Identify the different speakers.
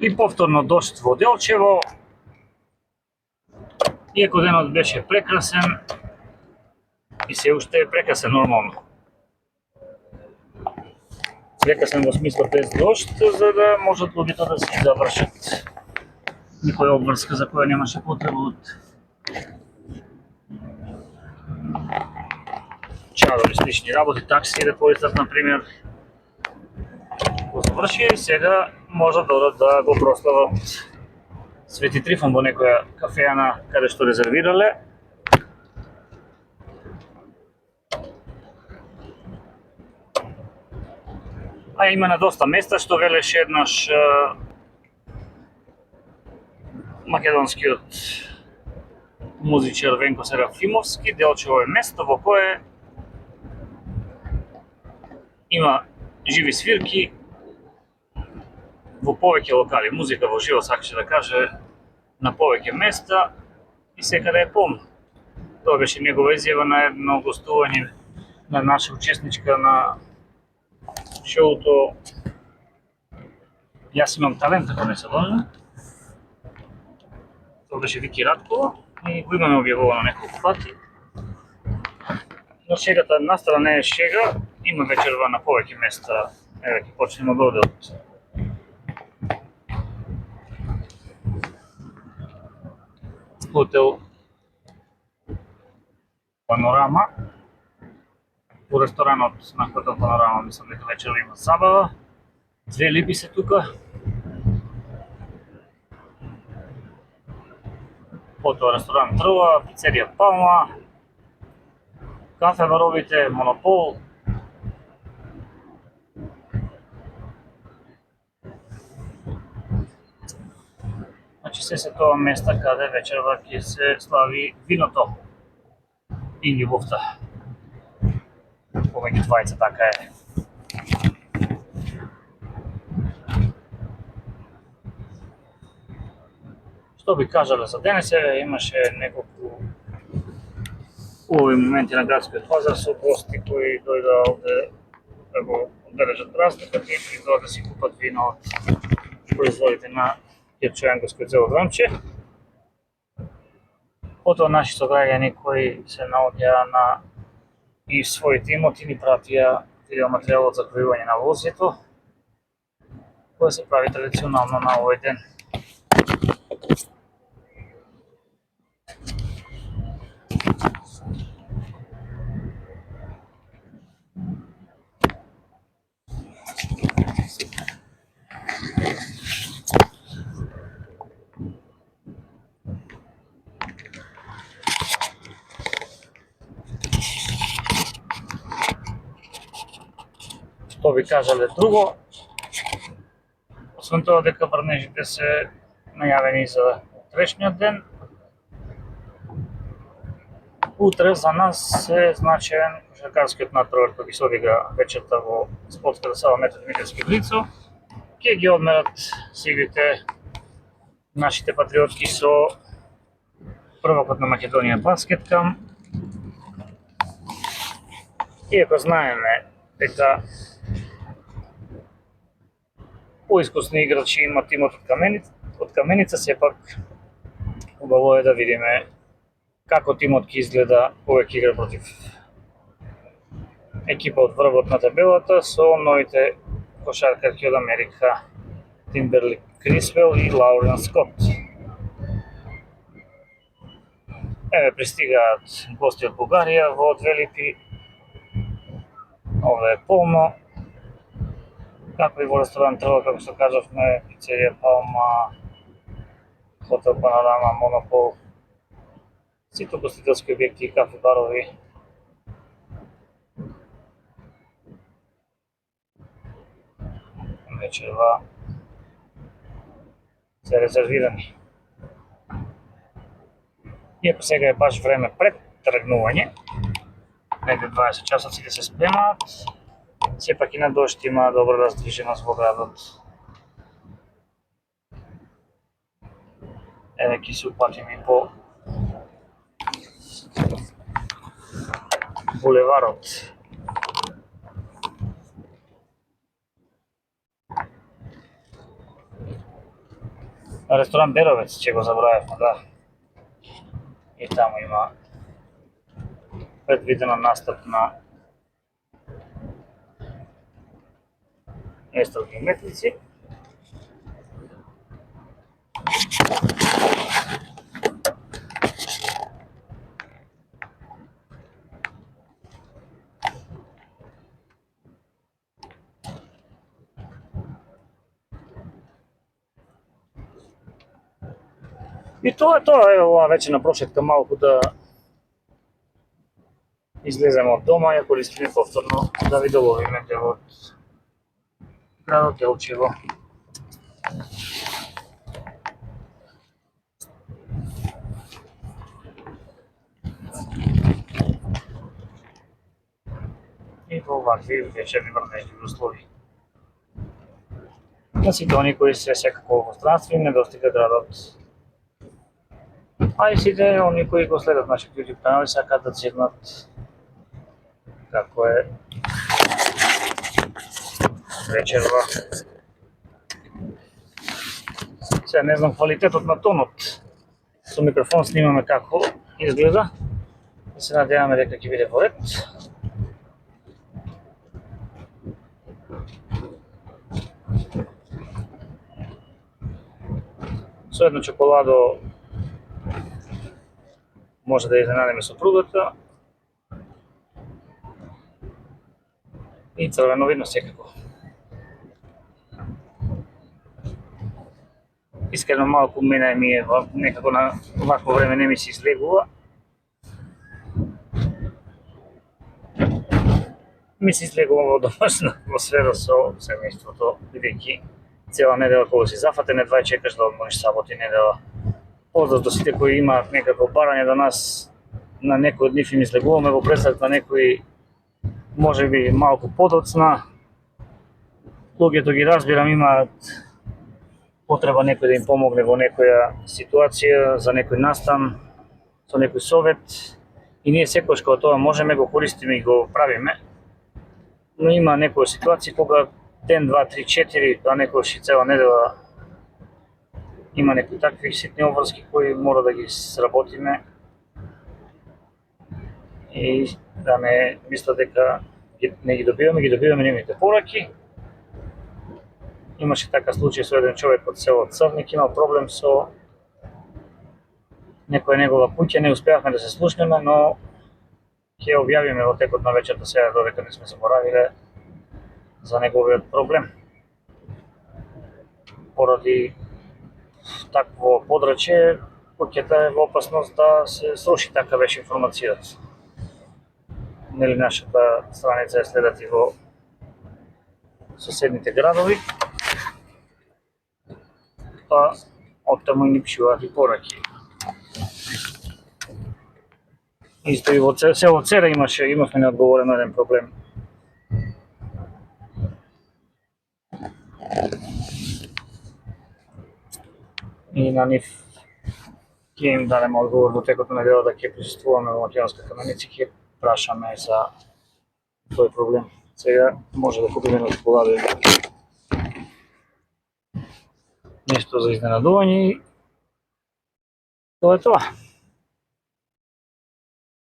Speaker 1: И повторно дожд во Делчево. Иако денот беше прекрасен и се уште е прекрасен нормално. Прекрасен во смисло без дожд, за да можат луѓето да си завршат некоја обврска за која немаше потреба од чадори, слични работи, такси да полетат, например. Го заврши и сега можат да одат да го прослават Свети Трифон во некоја кафејана каде што резервирале. А има на доста места, што велеше еднаш македонскиот музичар Венко Серафимовски. Делчево е место во кое има живи свирки во повеќе локали, музика во живо, сакаше да каже, на повеќе места и секаде е полно. Тоа беше негова изјава на едно гостување на наша учесничка на шоуто Јас имам талент, ако не се лажам. Тоа беше Вики Раткова и го имаме објавувано неколку пати. Но шегата настана не е шега, има вечерва на повеќе места. Еве ќе почнеме од овде од хотел Панорама. Во ресторанот на хотел Панорама мислам дека вечерва има забава. Две липи се тука. Потоа ресторан Трова, пицерија Палма, кафе баровите, Монопол. Значи се тоа места каде вечерва ќе се слави виното и љубовта. Помеѓу двајца така е. Што би кажале за денес, имаше неколку убави моменти на градскиот пазар со гости кои дојдоа овде да го одбележат празникот и придоа да си купат вино од производите на Јерчојанковскиот завод Рамче. Потоа наши сограѓани кои се наоѓаа на и своите имоти ни пратија видеоматеријал од закројување на возето, кој се прави традиционално на овој ден. Што би кажале друго, освен тоа дека брнежите се најавени за утрешниот ден. Утре за нас е значаен кошаркарскиот натпревар кој ги се одигра вечерта во спортската сала Методи Димитровски Блицо. Ќе ги одмерат силите нашите патриотки со првокот на Македонија баскеткам. Иако знаеме дека поискусни играчи има тимот од Каменица, сепак убаво е да видиме како тимот ќе изгледа кога ќе игра против екипа од врвот на табелата со новите кошаркарки од Америка Тимберли Крисвел и Лаурен Скот. Еве пристигаат гости од Бугарија во Две липи. Овде е полно. Како и во ресторан Трова, како што кажавме, пицерија Палма, хотел Панорама, Монопол, сите гостителски објекти и кафе барови. Вечерва се резервирани. Иако сега е баш време пред тргнување, негде 20 часот сите се спремаат, сепак и на дожд има добра раздвиженост во градот. Еве ќе се упатиме по булеварот. Ресторан Беровец, че го забравивме, да. И таму има предвидено настап на естрадни уметници. И тоа е тоа, ова вече на прошетка малку да излеземе од дома и користиме повторно да ви доловиме делот градот Делчево. И во овакви вечерни врнежливи услови. На сите они кои се секако во странство не достига градот. А и сите они кои го следат нашите YouTube канали сакаат да цигнат како е вечерва. Сега не знам квалитетот на тонот. Со микрофон снимаме како изгледа. И се надеваме дека ќе биде во ред. Со едно чоколадо може да изненадиме сопругата. И црвено видно секако. Искрено малку мене ми е некако на вакво време не ми се излегува. Ми се излегува во домашна атмосфера со семејството, бидејќи цела недела кога си зафатен, едва чекаш да одмориш сабота и недела. Поздрав до сите кои имаат некакво барање до нас, на некој од нив им излегуваме во пресак на некои можеби малку подоцна. Луѓето ги разбирам, имаат потреба некој да им помогне во некоја ситуација, за некој настан, со некој совет. И ние секојаш кога тоа можеме го користиме и го правиме. Но има некоја ситуација кога ден, 2, 3, 4, а некојаш и цела недела има некои такви ситни обврски кои мора да ги сработиме. И да не мисля дека не ги добиваме нивните пораки. Имаше така случај со еден човек од село Црник, имал проблем со некоја негова куќа, не успеавме да се слушнеме, но ќе објавиме во текот на вечерта сега додека не сме заборавиле за неговиот проблем. Поради такво подрачје, куќата е во опасност да се сруши, така беше информацијата. Нели нашата страница е следат и во соседните градови, па оттаму и ни пишуваат и пораки. Исто и во село Цера имавме неодговорено еден проблем. И на нив ќе им дадеме одговор во текот на неделата, ќе присуствуваме во Македонска каменица, ќе прашаме за тој проблем. Сега може да купиме на чоколаде нешто за изненадување и тоа е тоа.